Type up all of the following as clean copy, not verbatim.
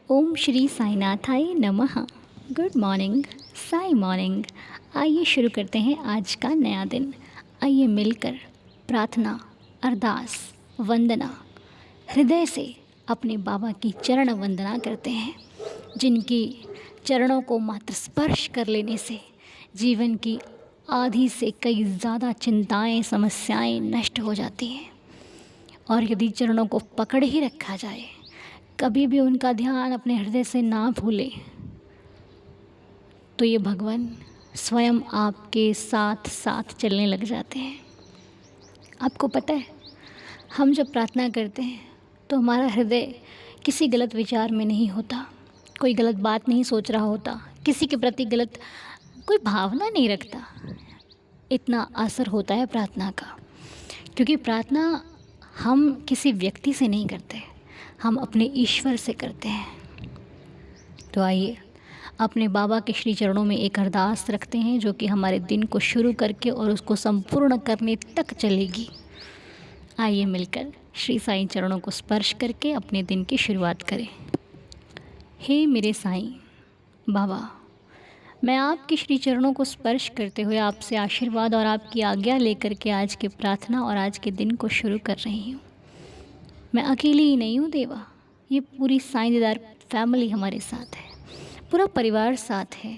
ओम श्री साईनाथाय नमः। Good morning, Sai morning. आइए शुरू करते हैं आज का नया दिन। आइए मिलकर प्रार्थना, अरदास, वंदना हृदय से अपने बाबा की चरण वंदना करते हैं, जिनकी चरणों को मात्र स्पर्श कर लेने से जीवन की आधी से कई ज़्यादा चिंताएं, समस्याएं नष्ट हो जाती हैं। और यदि चरणों को पकड़ ही रखा जाए, कभी भी उनका ध्यान अपने हृदय से ना भूले, तो ये भगवान स्वयं आपके साथ साथ चलने लग जाते हैं। आपको पता है, हम जब प्रार्थना करते हैं तो हमारा हृदय किसी गलत विचार में नहीं होता, कोई गलत बात नहीं सोच रहा होता, किसी के प्रति गलत कोई भावना नहीं रखता। इतना असर होता है प्रार्थना का, क्योंकि प्रार्थना हम किसी व्यक्ति से नहीं करते, हम अपने ईश्वर से करते हैं। तो आइए अपने बाबा के श्री चरणों में एक अरदास रखते हैं, जो कि हमारे दिन को शुरू करके और उसको संपूर्ण करने तक चलेगी। आइए मिलकर श्री साईं चरणों को स्पर्श करके अपने दिन की शुरुआत करें। हे मेरे साईं बाबा, मैं आपके श्री चरणों को स्पर्श करते हुए आपसे आशीर्वाद और आपकी आज्ञा लेकर के आज की प्रार्थना और आज के दिन को शुरू कर रही हूँ। मैं अकेली ही नहीं हूँ देवा, ये पूरी साईं दीदार फैमिली हमारे साथ है, पूरा परिवार साथ है,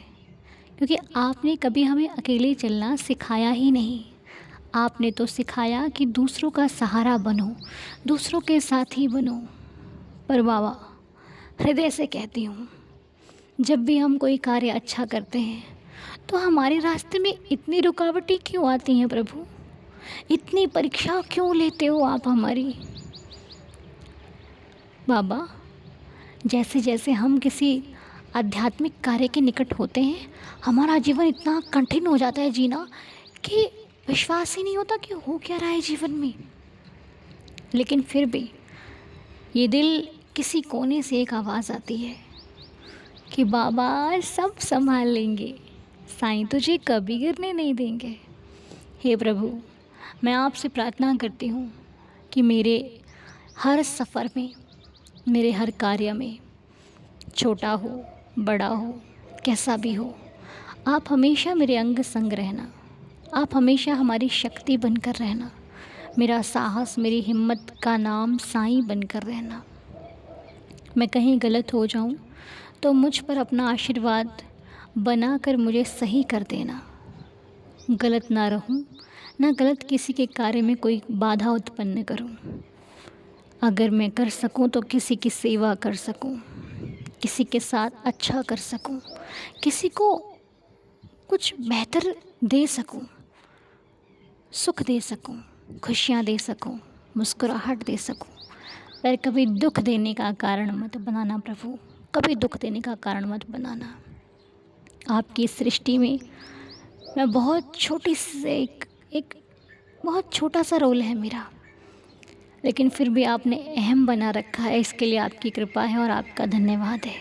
क्योंकि आपने कभी हमें अकेले चलना सिखाया ही नहीं। आपने तो सिखाया कि दूसरों का सहारा बनो, दूसरों के साथी बनो। पर बाबा, हृदय से कहती हूँ, जब भी हम कोई कार्य अच्छा करते हैं तो हमारे रास्ते में इतनी रुकावटें क्यों आती हैं प्रभु? इतनी परीक्षा क्यों लेते हो आप हमारी? बाबा, जैसे जैसे हम किसी आध्यात्मिक कार्य के निकट होते हैं, हमारा जीवन इतना कठिन हो जाता है जीना कि विश्वास ही नहीं होता कि हो क्या रहा है जीवन में। लेकिन फिर भी ये दिल किसी कोने से एक आवाज़ आती है कि बाबा सब संभाल लेंगे, साईं तुझे कभी गिरने नहीं देंगे। हे प्रभु, मैं आपसे प्रार्थना करती हूँ कि मेरे हर सफ़र में, मेरे हर कार्य में, छोटा हो बड़ा हो कैसा भी हो, आप हमेशा मेरे अंग संग रहना। आप हमेशा हमारी शक्ति बनकर रहना, मेरा साहस, मेरी हिम्मत का नाम साईं बनकर रहना। मैं कहीं गलत हो जाऊं तो मुझ पर अपना आशीर्वाद बनाकर मुझे सही कर देना। गलत ना रहूं, ना गलत किसी के कार्य में कोई बाधा उत्पन्न करूं। अगर मैं कर सकूं तो किसी की सेवा कर सकूं, किसी के साथ अच्छा कर सकूं, किसी को कुछ बेहतर दे सकूं, सुख दे सकूं, खुशियां दे सकूं, मुस्कुराहट दे सकूं। पर कभी दुख देने का कारण मत बनाना प्रभु, कभी दुख देने का कारण मत बनाना। आपकी सृष्टि में मैं बहुत छोटी से एक बहुत छोटा सा रोल है मेरा, लेकिन फिर भी आपने अहम बना रखा है। इसके लिए आपकी कृपा है और आपका धन्यवाद है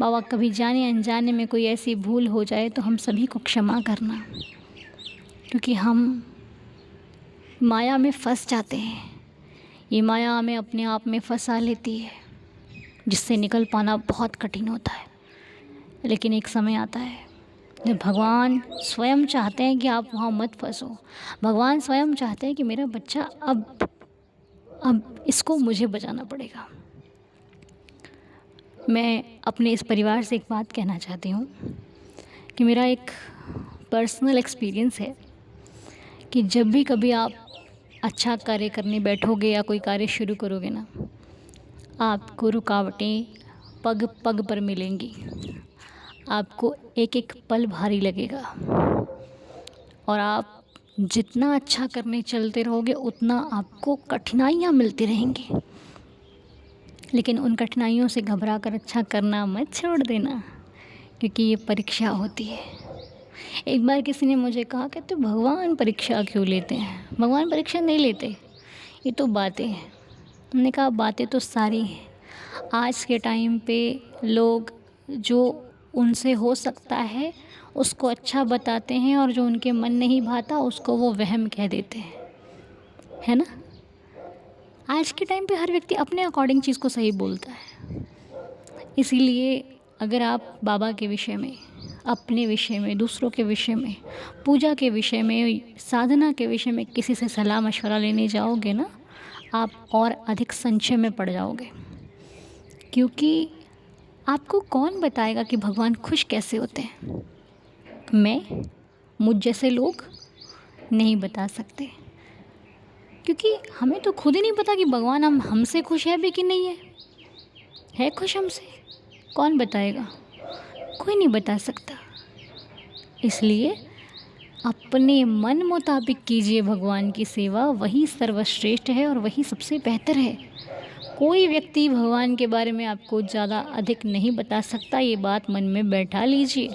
बाबा। कभी जाने अनजाने में कोई ऐसी भूल हो जाए तो हम सभी को क्षमा करना, क्योंकि हम माया में फंस जाते हैं। ये माया हमें अपने आप में फंसा लेती है, जिससे निकल पाना बहुत कठिन होता है। लेकिन एक समय आता है जब भगवान स्वयं चाहते हैं कि आप वहाँ मत फंसो। भगवान स्वयं चाहते हैं कि मेरा बच्चा अब इसको मुझे बचाना पड़ेगा। मैं अपने इस परिवार से एक बात कहना चाहती हूँ कि मेरा एक पर्सनल एक्सपीरियंस है कि जब भी कभी आप अच्छा कार्य करने बैठोगे या कोई कार्य शुरू करोगे ना, आपको रुकावटें पग पग पर मिलेंगी। आपको एक एक पल भारी लगेगा और आप जितना अच्छा करने चलते रहोगे उतना आपको कठिनाइयाँ मिलती रहेंगी। लेकिन उन कठिनाइयों से घबरा कर अच्छा करना मत छोड़ देना, क्योंकि ये परीक्षा होती है। एक बार किसी ने मुझे कहा कि तो भगवान परीक्षा क्यों लेते हैं? भगवान परीक्षा नहीं लेते, ये तो बातें हैं। हमने कहा बातें तो सारी हैं। आज के टाइम पे लोग जो उनसे हो सकता है उसको अच्छा बताते हैं, और जो उनके मन नहीं भाता उसको वो वहम कह देते हैं, है ना? आज के टाइम पे हर व्यक्ति अपने अकॉर्डिंग चीज़ को सही बोलता है। इसीलिए अगर आप बाबा के विषय में, अपने विषय में, दूसरों के विषय में, पूजा के विषय में, साधना के विषय में किसी से सलाह मशवरा लेने जाओगे ना, आप और अधिक संशय में पड़ जाओगे। क्योंकि आपको कौन बताएगा कि भगवान खुश कैसे होते हैं? मैं, मुझ जैसे लोग नहीं बता सकते। क्योंकि हमें तो खुद ही नहीं पता कि भगवान हमसे खुश है भी कि नहीं है खुश हमसे? कौन बताएगा? कोई नहीं बता सकता। इसलिए अपने मन मुताबिक कीजिए भगवान की सेवा, वही सर्वश्रेष्ठ है और वही सबसे बेहतर है। कोई व्यक्ति भगवान के बारे में आपको ज़्यादा अधिक नहीं बता सकता, ये बात मन में बैठा लीजिए,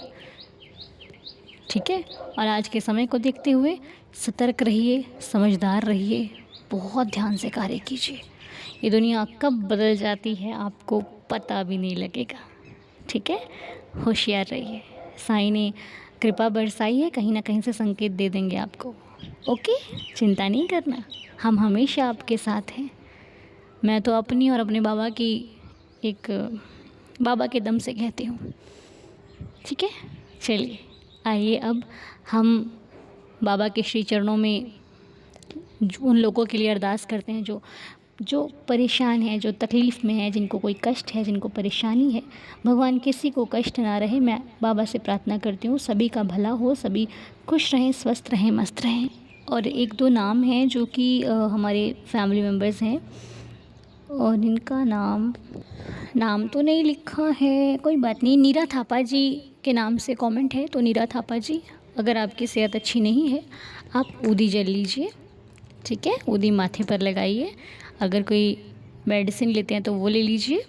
ठीक है। और आज के समय को देखते हुए सतर्क रहिए, समझदार रहिए, बहुत ध्यान से कार्य कीजिए। ये दुनिया कब बदल जाती है आपको पता भी नहीं लगेगा, ठीक है। होशियार रहिए, साईं ने कृपा बरसाई है, कहीं ना कहीं से संकेत दे देंगे आपको। ओके, चिंता नहीं करना, हम हमेशा आपके साथ हैं। मैं तो अपनी और अपने बाबा की एक बाबा के दम से कहती हूँ, ठीक है। चलिए आइए अब हम बाबा के श्री चरणों में उन लोगों के लिए अरदास करते हैं जो जो परेशान है, जो तकलीफ़ में है, जिनको कोई कष्ट है, जिनको परेशानी है। भगवान किसी को कष्ट ना रहे, मैं बाबा से प्रार्थना करती हूँ सभी का भला हो, सभी खुश रहें, स्वस्थ रहें, मस्त रहें। और एक दो नाम हैं जो कि हमारे फैमिली मेम्बर्स हैं और इनका नाम तो नहीं लिखा है, कोई बात नहीं। नीरा थापा जी के नाम से कमेंट है, तो नीरा थापा जी, अगर आपकी सेहत अच्छी नहीं है आप ऊदी जल लीजिए, ठीक है। ऊदी माथे पर लगाइए, अगर कोई मेडिसिन लेते हैं तो वो ले लीजिए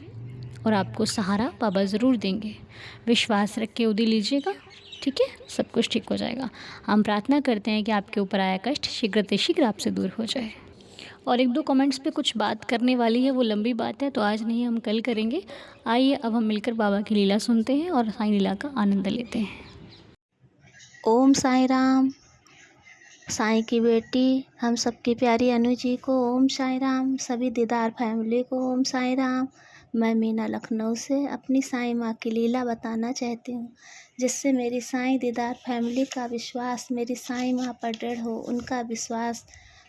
और आपको सहारा बाबा ज़रूर देंगे। विश्वास रख के ऊदी लीजिएगा, ठीक है, सब कुछ ठीक हो जाएगा। हम प्रार्थना करते हैं कि आपके ऊपर आया कष्ट शीघ्र शीघ्र आपसे दूर हो जाए। और एक दो कमेंट्स पे कुछ बात करने वाली है, वो लंबी बात है तो आज नहीं, हम कल करेंगे। आइए अब हम मिलकर बाबा की लीला सुनते हैं और साईं लीला का आनंद लेते हैं। ओम साईं राम। साईं की बेटी हम सबकी प्यारी अनु जी को ओम साईं राम। सभी दीदार फैमिली को ओम साईं राम। मैं मीना लखनऊ से अपनी साईं माँ की लीला बताना चाहती हूँ, जिससे मेरी साईं दीदार फैमिली का विश्वास मेरी साईं माँ पर दृढ़ हो, उनका विश्वास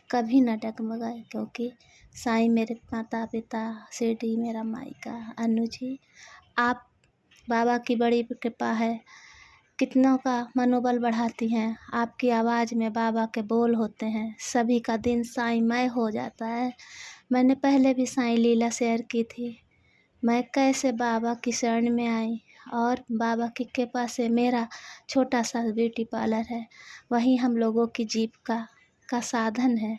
कभी न डगमगाए। क्योंकि साईं मेरे माता पिता, शिरडी मेरा मायका। अनु जी, आप बाबा की बड़ी कृपा है, कितनों का मनोबल बढ़ाती हैं। आपकी आवाज़ में बाबा के बोल होते हैं, सभी का दिन साईंमय हो जाता है। मैंने पहले भी साईं लीला शेयर की थी, मैं कैसे बाबा की शरण में आई और बाबा की कृपा से मेरा छोटा सा ब्यूटी पार्लर है, वही हम लोगों की जीविका का साधन है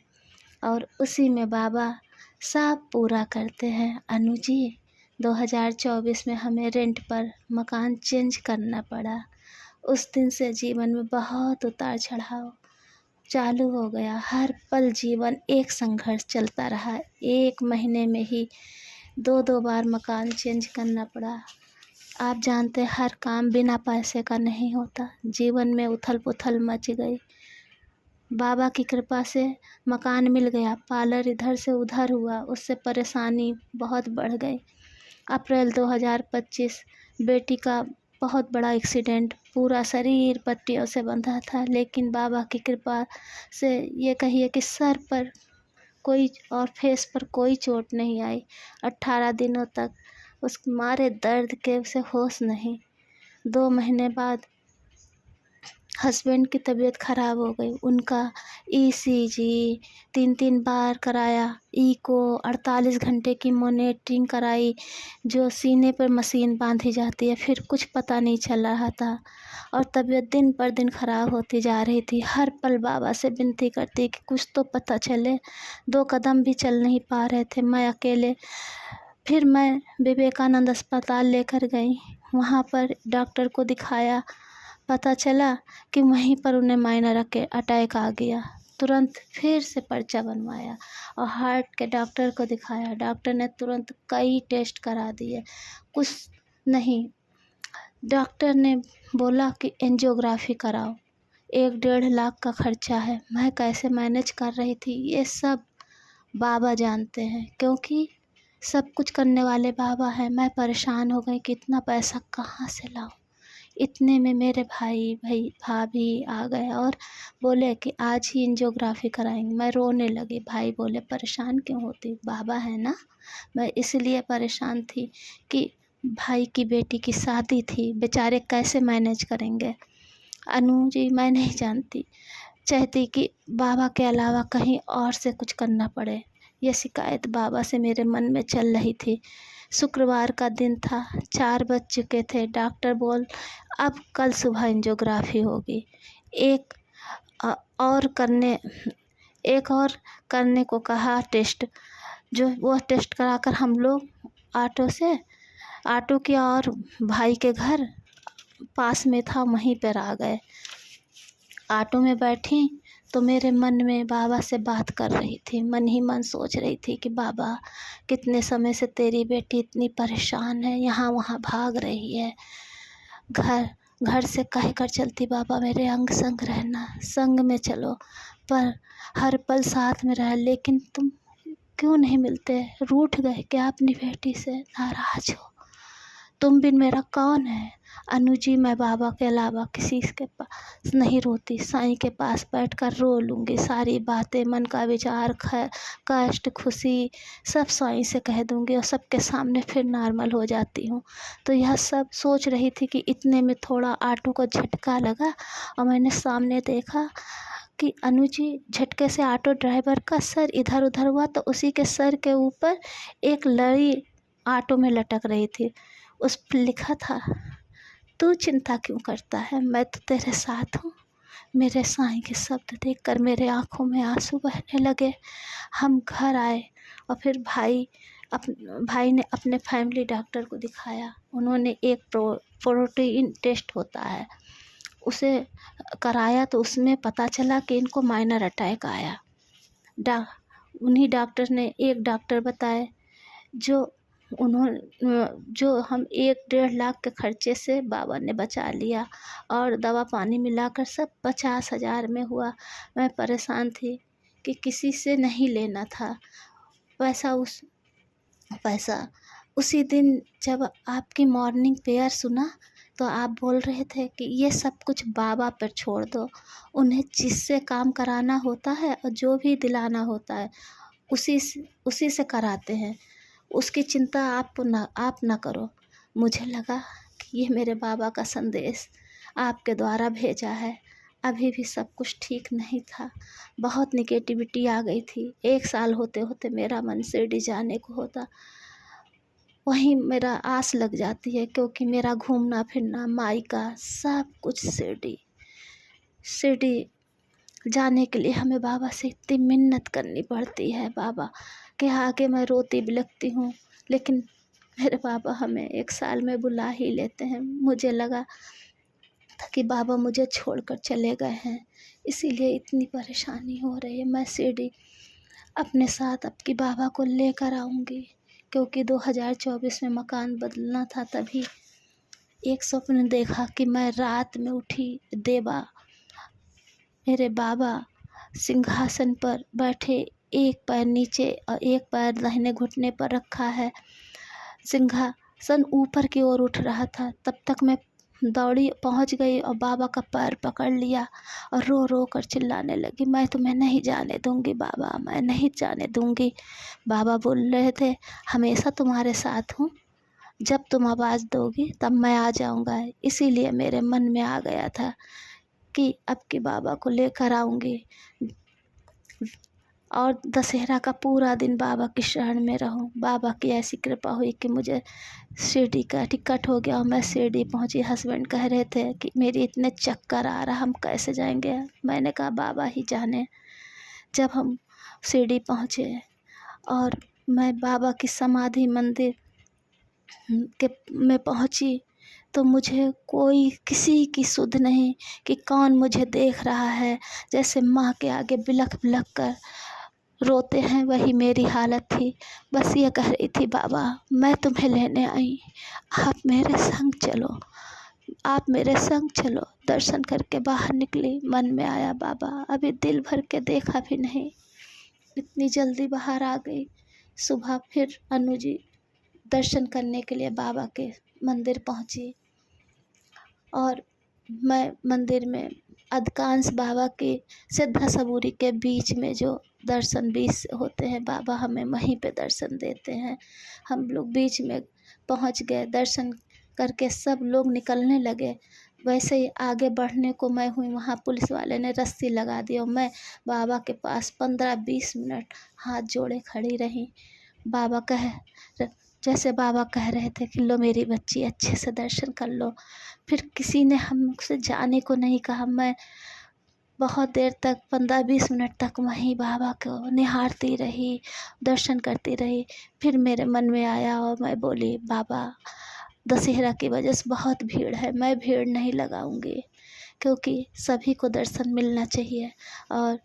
और उसी में बाबा सब पूरा करते हैं। अनु जी, 2024 में हमें रेंट पर मकान चेंज करना पड़ा। उस दिन से जीवन में बहुत उतार चढ़ाव चालू हो गया। हर पल जीवन एक संघर्ष चलता रहा। 1 महीने में ही 2-2 बार मकान चेंज करना पड़ा। आप जानते, हर काम बिना पैसे का नहीं होता। जीवन में उथल पुथल मच गई। बाबा की कृपा से मकान मिल गया, पार्लर इधर से उधर हुआ, उससे परेशानी बहुत बढ़ गई। अप्रैल 2025 बेटी का बहुत बड़ा एक्सीडेंट, पूरा शरीर पट्टियों से बंधा था, लेकिन बाबा की कृपा से ये कहिए कि सर पर कोई और फेस पर कोई चोट नहीं आई। 18 दिनों तक उस मारे दर्द के उसे होश नहीं। 2 महीने बाद हस्बैंड की तबीयत ख़राब हो गई। उनका ईसीजी 3-3 बार कराया, इको 48 घंटे की मॉनिटरिंग कराई, जो सीने पर मशीन बांधी जाती है, फिर कुछ पता नहीं चल रहा था और तबीयत दिन पर दिन ख़राब होती जा रही थी। हर पल बाबा से विनती करती कि कुछ तो पता चले। 2 कदम भी चल नहीं पा रहे थे मैं अकेले। फिर मैं विवेकानंद अस्पताल लेकर गई, वहाँ पर डॉक्टर को दिखाया, पता चला कि वहीं पर उन्हें माइनर अटैक आ गया। तुरंत फिर से पर्चा बनवाया और हार्ट के डॉक्टर को दिखाया। डॉक्टर ने तुरंत कई टेस्ट करा दिए, कुछ नहीं। डॉक्टर ने बोला कि एंजियोग्राफी कराओ, 1-1.5 लाख का खर्चा है। मैं कैसे मैनेज कर रही थी, ये सब बाबा जानते हैं, क्योंकि सब कुछ करने वाले बाबा हैं। मैं परेशान हो गई कि इतना पैसा कहाँ से लाऊं। इतने में मेरे भाई भाभी आ गए और बोले कि आज ही एंजियोग्राफी कराएंगे। मैं रोने लगी। भाई बोले परेशान क्यों होती, बाबा है ना। मैं इसलिए परेशान थी कि भाई की बेटी की शादी थी, बेचारे कैसे मैनेज करेंगे। अनु जी मैं नहीं जानती, चाहती कि बाबा के अलावा कहीं और से कुछ करना पड़े। ये शिकायत बाबा से मेरे मन में चल रही थी। शुक्रवार का दिन था, 4 बज चुके थे। डॉक्टर बोल अब कल सुबह एंजियोग्राफी होगी। एक अ, और करने एक और करने को कहा टेस्ट, जो वो टेस्ट कराकर हम लोग ऑटो किया और भाई के घर पास में था वहीं पर आ गए। ऑटो में बैठी तो मेरे मन में बाबा से बात कर रही थी। मन ही मन सोच रही थी कि बाबा कितने समय से तेरी बेटी इतनी परेशान है, यहाँ वहाँ भाग रही है। घर से कह कर चलती बाबा मेरे अंग संग रहना, संग में चलो, पर हर पल साथ में रह, लेकिन तुम क्यों नहीं मिलते। रूठ गए क्या अपनी बेटी से, नाराज हो। तुम बिन मेरा कौन है। अनु जी मैं बाबा के अलावा किसी के पास नहीं रोती। साईं के पास बैठकर रो लूँगी, सारी बातें, मन का विचार, कष्ट, खुशी सब साईं से कह दूँगी और सबके सामने फिर नॉर्मल हो जाती हूँ। तो यह सब सोच रही थी कि इतने में थोड़ा ऑटो को झटका लगा और मैंने सामने देखा कि अनु जी झटके से ऑटो ड्राइवर का सर इधर उधर हुआ तो उसी के सर के ऊपर एक लड़ी ऑटो में लटक रही थी। उस पर लिखा था, तू चिंता क्यों करता है, मैं तो तेरे साथ हूँ। मेरे साईं के शब्द देखकर मेरे आँखों में आंसू बहने लगे। हम घर आए और फिर भाई ने अपने फैमिली डॉक्टर को दिखाया। उन्होंने एक प्रोटीन टेस्ट होता है उसे कराया तो उसमें पता चला कि इनको माइनर अटैक आया। उन्हीं डॉक्टर ने एक डॉक्टर बताए जो हम 1-1.5 लाख के खर्चे से बाबा ने बचा लिया और दवा पानी मिलाकर सब 50,000 में हुआ। मैं परेशान थी कि किसी से नहीं लेना था पैसा। उसी दिन जब आपकी मॉर्निंग प्रेयर सुना तो आप बोल रहे थे कि ये सब कुछ बाबा पर छोड़ दो, उन्हें जिससे काम कराना होता है और जो भी दिलाना होता है उसी से कराते हैं, उसकी चिंता आप ना करो। मुझे लगा कि ये मेरे बाबा का संदेश आपके द्वारा भेजा है। अभी भी सब कुछ ठीक नहीं था, बहुत निगेटिविटी आ गई थी। 1 साल होते होते मेरा मन शिरडी जाने को होता, वहीं मेरा आस लग जाती है क्योंकि मेरा घूमना फिरना मायका सब कुछ शिरडी जाने के लिए हमें बाबा से इतनी मिन्नत करनी पड़ती है। बाबा के आगे मैं रोती बिलखती हूँ, लेकिन मेरे बाबा हमें 1 साल में बुला ही लेते हैं। मुझे लगा था कि बाबा मुझे छोड़कर चले गए हैं, इसीलिए इतनी परेशानी हो रही है। मैं शिरडी अपने साथ आपकी बाबा को लेकर आऊँगी क्योंकि 2024 में मकान बदलना था। तभी एक स्वप्न देखा कि मैं रात में उठी, मेरे बाबा सिंहासन पर बैठे, एक पैर नीचे और एक पैर दाहिने घुटने पर रखा है। सिंहासन ऊपर की ओर उठ रहा था। तब तक मैं दौड़ी पहुंच गई और बाबा का पैर पकड़ लिया और रो रो कर चिल्लाने लगी, मैं तुम्हें नहीं जाने दूंगी बाबा, मैं नहीं जाने दूंगी। बाबा बोल रहे थे, हमेशा तुम्हारे साथ हूँ, जब तुम आवाज़ दोगी तब मैं आ जाऊँगा। इसीलिए मेरे मन में आ गया था कि अब की बाबा को लेकर आऊँगी और दशहरा का पूरा दिन बाबा की शरण में रहूं। बाबा की ऐसी कृपा हुई कि मुझे शिरडी का टिकट हो गया और मैं शिरडी पहुंची। हस्बैंड कह रहे थे कि मेरी इतने चक्कर आ रहा, हम कैसे जाएंगे। मैंने कहा बाबा ही जाने। जब हम शिरडी पहुंचे और मैं बाबा की समाधि मंदिर में पहुंची तो मुझे कोई किसी की सुध नहीं कि कौन मुझे देख रहा है। जैसे माँ के आगे बिलख बिलख कर रोते हैं, वही मेरी हालत थी। बस ये कह रही थी, बाबा मैं तुम्हें लेने आई, आप मेरे संग चलो, आप मेरे संग चलो। दर्शन करके बाहर निकली, मन में आया बाबा अभी दिल भर के देखा भी नहीं, इतनी जल्दी बाहर आ गई। सुबह फिर अनु जी दर्शन करने के लिए बाबा के मंदिर पहुंची और मैं मंदिर में अधिकांश बाबा के सिद्धा सबूरी के बीच में जो दर्शन बीच होते हैं, बाबा हमें वहीं पे दर्शन देते हैं। हम लोग बीच में पहुंच गए, दर्शन करके सब लोग निकलने लगे। वैसे ही आगे बढ़ने को मैं हुई, वहाँ पुलिस वाले ने रस्सी लगा दी और मैं बाबा के पास 15-20 मिनट हाथ जोड़े खड़ी रही। बाबा जैसे बाबा कह रहे थे कि लो मेरी बच्ची अच्छे से दर्शन कर लो। फिर किसी ने हमसे जाने को नहीं कहा। मैं बहुत देर तक 15-20 मिनट तक वहीं बाबा को निहारती रही, दर्शन करती रही। फिर मेरे मन में आया और मैं बोली, बाबा दशहरा की वजह से बहुत भीड़ है, मैं भीड़ नहीं लगाऊंगी क्योंकि सभी को दर्शन मिलना चाहिए। और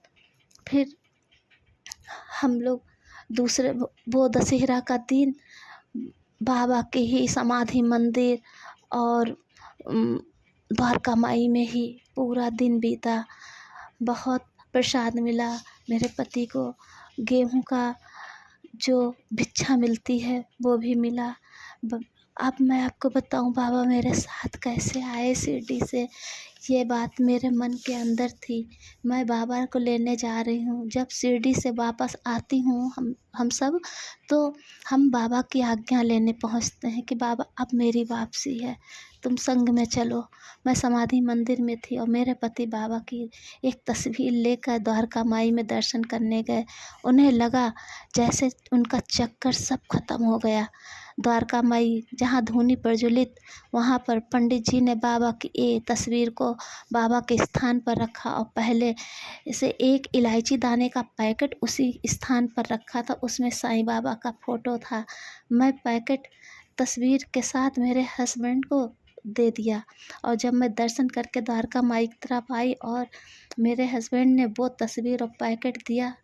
फिर हम लोग दूसरे वो दशहरा का दिन बाबा के ही समाधि मंदिर और द्वारका माई में ही पूरा दिन बीता। बहुत प्रसाद मिला। मेरे पति को गेहूं का जो भिक्षा मिलती है वो भी मिला। अब मैं आपको बताऊं बाबा मेरे साथ कैसे आए शिरडी से, ये बात मेरे मन के अंदर थी। मैं बाबा को लेने जा रही हूँ। जब शिरडी से वापस आती हूँ हम सब, तो हम बाबा की आज्ञा लेने पहुँचते हैं कि बाबा अब मेरी वापसी है, तुम संग में चलो। मैं समाधि मंदिर में थी और मेरे पति बाबा की एक तस्वीर लेकर द्वारका माई में दर्शन करने गए। उन्हें लगा जैसे उनका चक्कर सब खत्म हो गया। द्वारका माई जहाँ धूनी प्रज्वलित, वहाँ पर पंडित जी ने बाबा की ये तस्वीर को बाबा के स्थान पर रखा और पहले इसे एक इलायची दाने का पैकेट उसी स्थान पर रखा था, उसमें साईं बाबा का फोटो था। मैं पैकेट तस्वीर के साथ मेरे हस्बैंड को दे दिया और जब मैं दर्शन करके द्वारका माई की तरफ आई और मेरे हस्बैंड ने वो तस्वीर और पैकेट दिया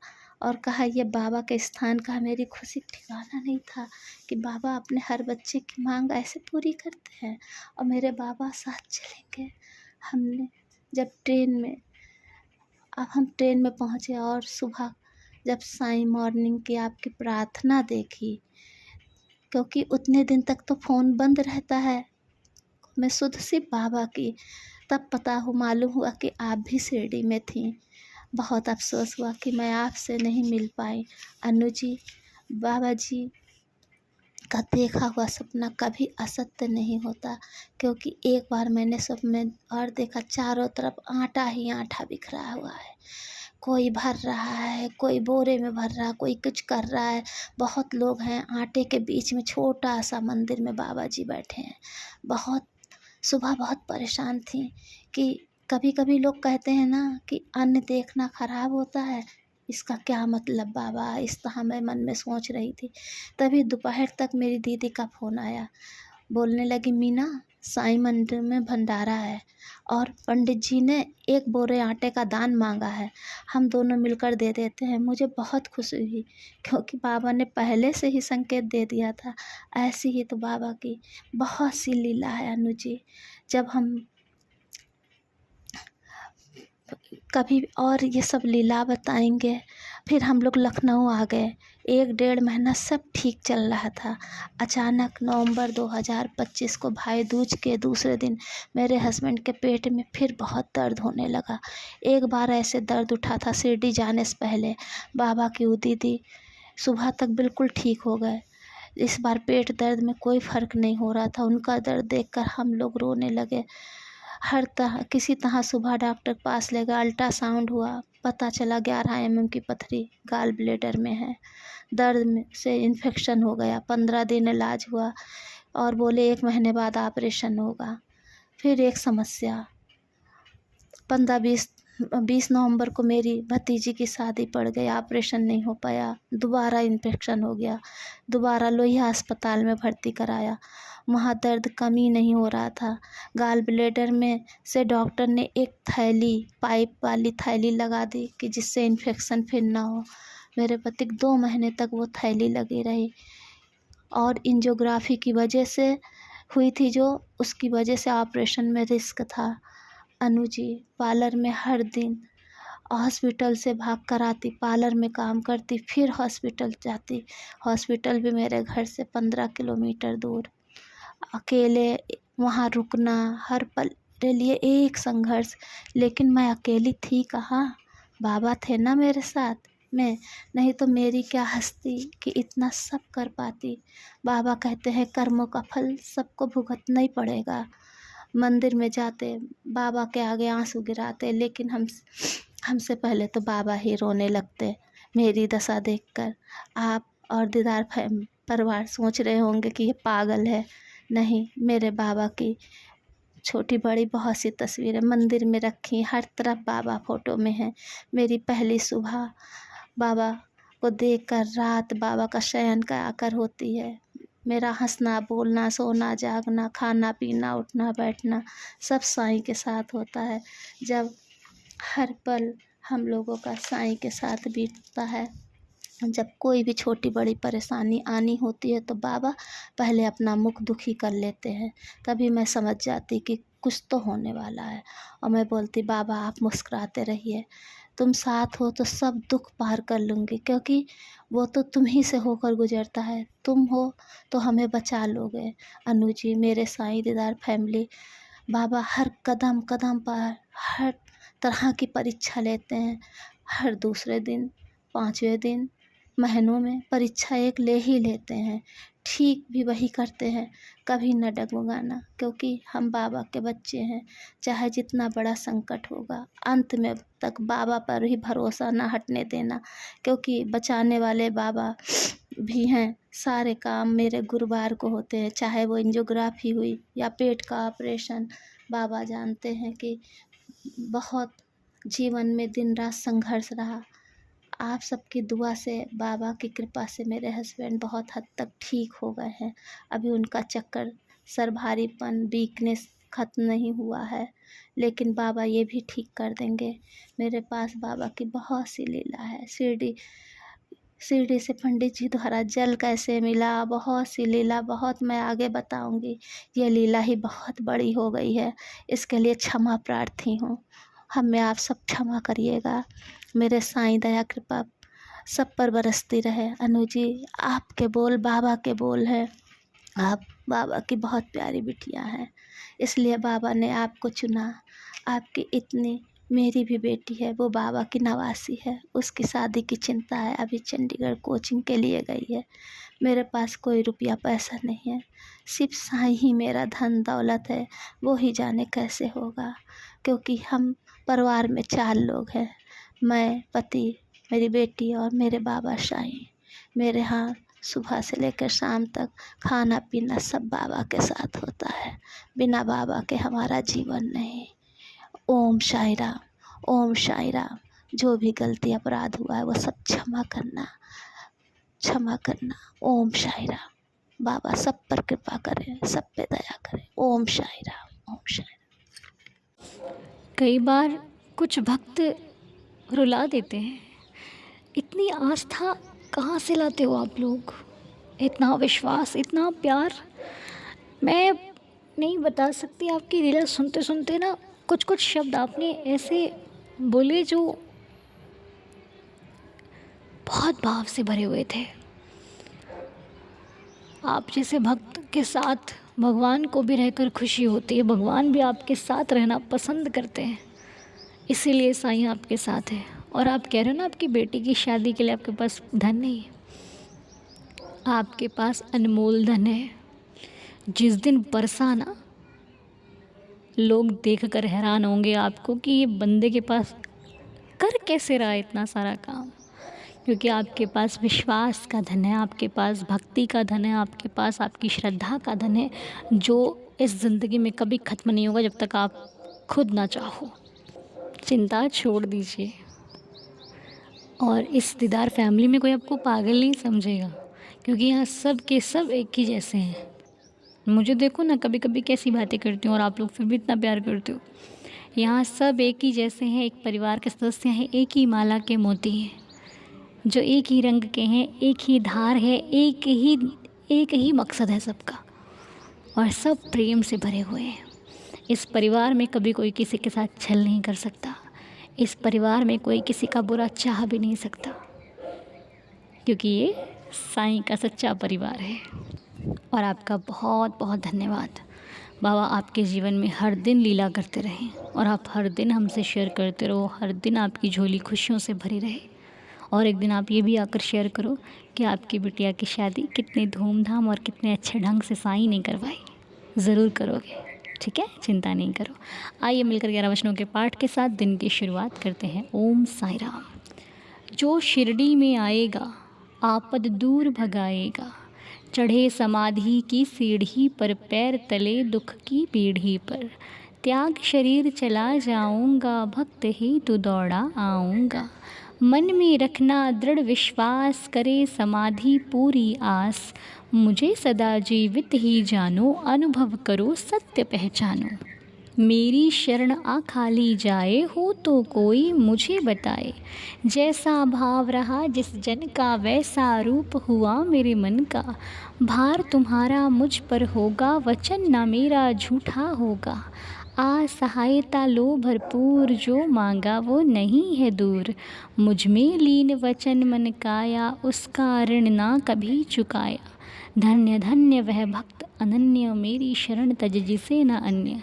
और कहा ये बाबा के स्थान का। मेरी खुशी ठिकाना नहीं था कि बाबा अपने हर बच्चे की मांग ऐसे पूरी करते हैं और मेरे बाबा साथ चलेंगे। हमने जब हम ट्रेन में पहुँचे और सुबह जब साईं मॉर्निंग की आपकी प्रार्थना देखी, क्योंकि उतने दिन तक तो फ़ोन बंद रहता है, मैं शुद्ध सी बाबा की, तब मालूम हुआ कि आप भी शिरडी में थी। बहुत अफसोस हुआ कि मैं आपसे नहीं मिल पाई। अनु जी, बाबा जी का देखा हुआ सपना कभी असत्य नहीं होता, क्योंकि एक बार मैंने सपने और देखा चारों तरफ आटा ही आटा बिखरा हुआ है। कोई भर रहा है, कोई बोरे में भर रहा है, कोई कुछ कर रहा है। बहुत लोग हैं, आटे के बीच में छोटा सा मंदिर में बाबा जी बैठे हैं। सुबह बहुत परेशान थी कि कभी कभी लोग कहते हैं ना कि अन्न देखना खराब होता है, इसका क्या मतलब बाबा, इस तरह मैं मन में सोच रही थी। तभी दोपहर तक मेरी दीदी का फ़ोन आया, बोलने लगी, मीना साईं मंदिर में भंडारा है और पंडित जी ने 1 बोरे आटे का दान मांगा है, हम दोनों मिलकर दे देते हैं। मुझे बहुत खुशी हुई क्योंकि बाबा ने पहले से ही संकेत दे दिया था। ऐसी ही तो बाबा की बहुत सी लीला है अनु जी। जब हम कभी और ये सब लीला बताएंगे। फिर हम लोग लखनऊ आ गए। 1-1.5 महीना सब ठीक चल रहा था। अचानक नवंबर 2025 को भाई दूज के दूसरे दिन मेरे हस्बैंड के पेट में फिर बहुत दर्द होने लगा। एक बार ऐसे दर्द उठा था शिरडी जाने से पहले। बाबा की उदी दी, सुबह तक बिल्कुल ठीक हो गए। इस बार पेट दर्द में कोई फ़र्क नहीं हो रहा था। उनका दर्द देखकर हम लोग रोने लगे। किसी तरह सुबह डॉक्टर के पास ले गए, अल्ट्रासाउंड हुआ, पता चला 11 mm की पथरी गाल ब्लेडर में है। दर्द से इन्फेक्शन हो गया। 15 दिन इलाज हुआ और बोले 1 महीने बाद ऑपरेशन होगा। फिर एक समस्या, 20 नवंबर को मेरी भतीजी की शादी पड़ गई, ऑपरेशन नहीं हो पाया, दोबारा इन्फेक्शन हो गया, दोबारा लोहिया अस्पताल में भर्ती कराया। वहाँ दर्द कम ही नहीं हो रहा था। गाल ब्लेडर में से डॉक्टर ने एक थैली, पाइप वाली थैली लगा दी कि जिससे इन्फेक्शन फिर ना हो। मेरे पति 2 महीने तक वो थैली लगी रही और एंजियोग्राफी की वजह से हुई थी, जो उसकी वजह से ऑपरेशन में रिस्क था। अनु जी पार्लर में हर दिन हॉस्पिटल से भाग कर आती, पार्लर में काम करती, फिर हॉस्पिटल जाती। हॉस्पिटल भी मेरे घर से 15 किलोमीटर दूर। अकेले वहाँ रुकना, हर पल मेरे लिए एक संघर्ष। लेकिन मैं अकेली थी कहाँ, बाबा थे ना मेरे साथ में। नहीं तो मेरी क्या हस्ती कि इतना सब कर पाती। बाबा कहते हैं कर्मों का फल सबको भुगतना ही पड़ेगा। मंदिर में जाते, बाबा के आगे आंसू गिराते, लेकिन हमसे पहले तो बाबा ही रोने लगते मेरी दशा देखकर। आप और दीदार परिवार सोच रहे होंगे कि ये पागल है। नहीं, मेरे बाबा की छोटी बड़ी बहुत सी तस्वीरें मंदिर में रखी, हर तरफ बाबा फ़ोटो में हैं। मेरी पहली सुबह बाबा को देखकर रात बाबा का शयन आकर होती है। मेरा हंसना, बोलना, सोना, जागना, खाना पीना, उठना बैठना सब साईं के साथ होता है। जब हर पल हम लोगों का साईं के साथ बीतता है। जब कोई भी छोटी बड़ी परेशानी आनी होती है तो बाबा पहले अपना मुख दुखी कर लेते हैं। तभी मैं समझ जाती कि कुछ तो होने वाला है, और मैं बोलती बाबा आप मुस्कुराते रहिए, तुम साथ हो तो सब दुख पार कर लूँगी, क्योंकि वो तो तुम ही से होकर गुजरता है। तुम हो तो हमें बचा लोगे। अनु जी, मेरे साईं दीदार फैमिली, बाबा हर कदम कदम पर हर तरह की परीक्षा लेते हैं। हर दूसरे दिन, 5वें दिन, महीनों में परीक्षा एक ले ही लेते हैं। ठीक भी वही करते हैं, कभी न डगमगाना, क्योंकि हम बाबा के बच्चे हैं। चाहे जितना बड़ा संकट होगा, अंत में तक बाबा पर ही भरोसा ना हटने देना, क्योंकि बचाने वाले बाबा भी हैं। सारे काम मेरे गुरुवार को होते हैं, चाहे वो एंजियोग्राफी हुई या पेट का ऑपरेशन। बाबा जानते हैं कि बहुत जीवन में दिन रात संघर्ष रहा। आप सबकी दुआ से, बाबा की कृपा से मेरे हस्बैंड बहुत हद तक ठीक हो गए हैं। अभी उनका चक्कर, सर भारीपन, वीकनेस ख़त्म नहीं हुआ है, लेकिन बाबा ये भी ठीक कर देंगे। मेरे पास बाबा की बहुत सी लीला है। शिरडी से पंडित जी द्वारा जल कैसे मिला, बहुत सी लीला, बहुत मैं आगे बताऊंगी। ये लीला ही बहुत बड़ी हो गई है, इसके लिए क्षमा प्रार्थी हूँ। हमें आप सब क्षमा करिएगा। मेरे साईं दया कृपा सब पर बरसती रहे। अनु जी, आपके बोल बाबा के बोल हैं। आप बाबा की बहुत प्यारी बिटिया हैं, इसलिए बाबा ने आपको चुना। आपकी इतनी, मेरी भी बेटी है, वो बाबा की नवासी है, उसकी शादी की चिंता है, अभी चंडीगढ़ कोचिंग के लिए गई है। मेरे पास कोई रुपया पैसा नहीं है, सिर्फ साईं ही मेरा धन दौलत है। वो ही जाने कैसे होगा, क्योंकि हम परिवार में 4 लोग हैं, मैं, पति, मेरी बेटी और मेरे बाबा साईं। मेरे यहाँ सुबह से लेकर शाम तक खाना पीना सब बाबा के साथ होता है। बिना बाबा के हमारा जीवन नहीं। ओम साईं राम, ओम साईं राम। जो भी गलती अपराध हुआ है वो सब क्षमा करना, क्षमा करना। ओम साईं राम। बाबा सब पर कृपा करें, सब पे दया करें। ओम साईं राम, ओम साईं राम। कई बार कुछ भक्त रुला देते हैं। इतनी आस्था कहाँ से लाते हो आप लोग? इतना विश्वास, इतना प्यार। मैं नहीं बता सकती। आपकी लीला सुनते सुनते ना कुछ कुछ शब्द आपने ऐसे बोले जो बहुत भाव से भरे हुए थे। आप जैसे भक्त के साथ भगवान को भी रहकर खुशी होती है, भगवान भी आपके साथ रहना पसंद करते हैं, इसीलिए साईं आपके साथ है। और आप कह रहे हो ना आपकी बेटी की शादी के लिए आपके पास धन नहीं है, आपके पास अनमोल धन है। जिस दिन बरसा ना, लोग देख कर हैरान होंगे आपको कि ये बंदे के पास कर कैसे रहा है इतना सारा काम। क्योंकि आपके पास विश्वास का धन है, आपके पास भक्ति का धन है, आपके पास आपकी श्रद्धा का धन है, जो इस ज़िंदगी में कभी ख़त्म नहीं होगा जब तक आप खुद ना चाहो। चिंता छोड़ दीजिए। और इस दीदार फैमिली में कोई आपको पागल नहीं समझेगा, क्योंकि यहाँ सब के सब एक ही जैसे हैं। मुझे देखो ना कभी कभी कैसी बातें करती हूँ और आप लोग फिर भी इतना प्यार करते हो। यहाँ सब एक ही जैसे हैं, एक परिवार के सदस्य हैं, एक ही माला के मोती हैं, जो एक ही रंग के हैं, एक ही धार है, एक ही मकसद है सबका, और सब प्रेम से भरे हुए हैं। इस परिवार में कभी कोई किसी के साथ छल नहीं कर सकता। इस परिवार में कोई किसी का बुरा चाह भी नहीं सकता, क्योंकि ये साईं का सच्चा परिवार है। और आपका बहुत बहुत धन्यवाद। बाबा आपके जीवन में हर दिन लीला करते रहें और आप हर दिन हमसे शेयर करते रहो, हर दिन आपकी झोली खुशियों से भरी रहे। और एक दिन आप ये भी आकर शेयर करो कि आपकी बिटिया की शादी कितनी धूमधाम और कितने अच्छे ढंग से साईं ने करवाई। ज़रूर करोगे, ठीक है, चिंता नहीं करो। आइए मिलकर 11 वचनों के पाठ के साथ दिन की शुरुआत करते हैं। ओम साई राम। जो शिरडी में आएगा आपद दूर भगाएगा, चढ़े समाधि की सीढ़ी पर, पैर तले दुख की पीढ़ी पर, त्याग शरीर चला जाऊंगा, भक्त ही तू दौड़ा आऊंगा। मन में रखना दृढ़ विश्वास, करे समाधि पूरी आस, मुझे सदा जीवित ही जानो, अनुभव करो सत्य पहचानो। मेरी शरण आ खाली जाए, हो तो कोई मुझे बताए, जैसा भाव रहा जिस जन का, वैसा रूप हुआ मेरे मन का। भार तुम्हारा मुझ पर होगा, वचन ना मेरा झूठा होगा। आ सहायता लो भरपूर, जो मांगा वो नहीं है दूर। मुझ में लीन वचन मन काया, उसका ऋण ना कभी चुकाया। धन्य धन्य वह भक्त अनन्य, मेरी शरण तज जिसे न अन्य।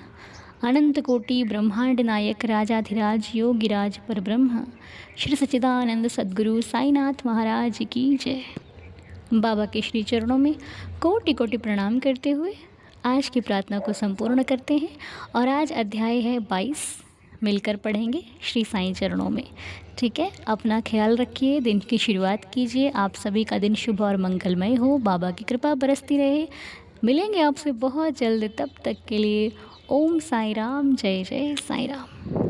अनंत कोटि ब्रह्मांड नायक, राजाधिराज योगिराज पर ब्रह्म, श्री सच्चिदानंद सद्गुरु साईनाथ महाराज की जय। बाबा के श्री चरणों में कोटि कोटि प्रणाम करते हुए आज की प्रार्थना को संपूर्ण करते हैं। और आज अध्याय है 22, मिलकर पढ़ेंगे श्री साईं चरणों में, ठीक है। अपना ख्याल रखिए, दिन की शुरुआत कीजिए। आप सभी का दिन शुभ और मंगलमय हो, बाबा की कृपा बरसती रहे। मिलेंगे आपसे बहुत जल्द, तब तक के लिए ओम साई राम, जय जय साई राम।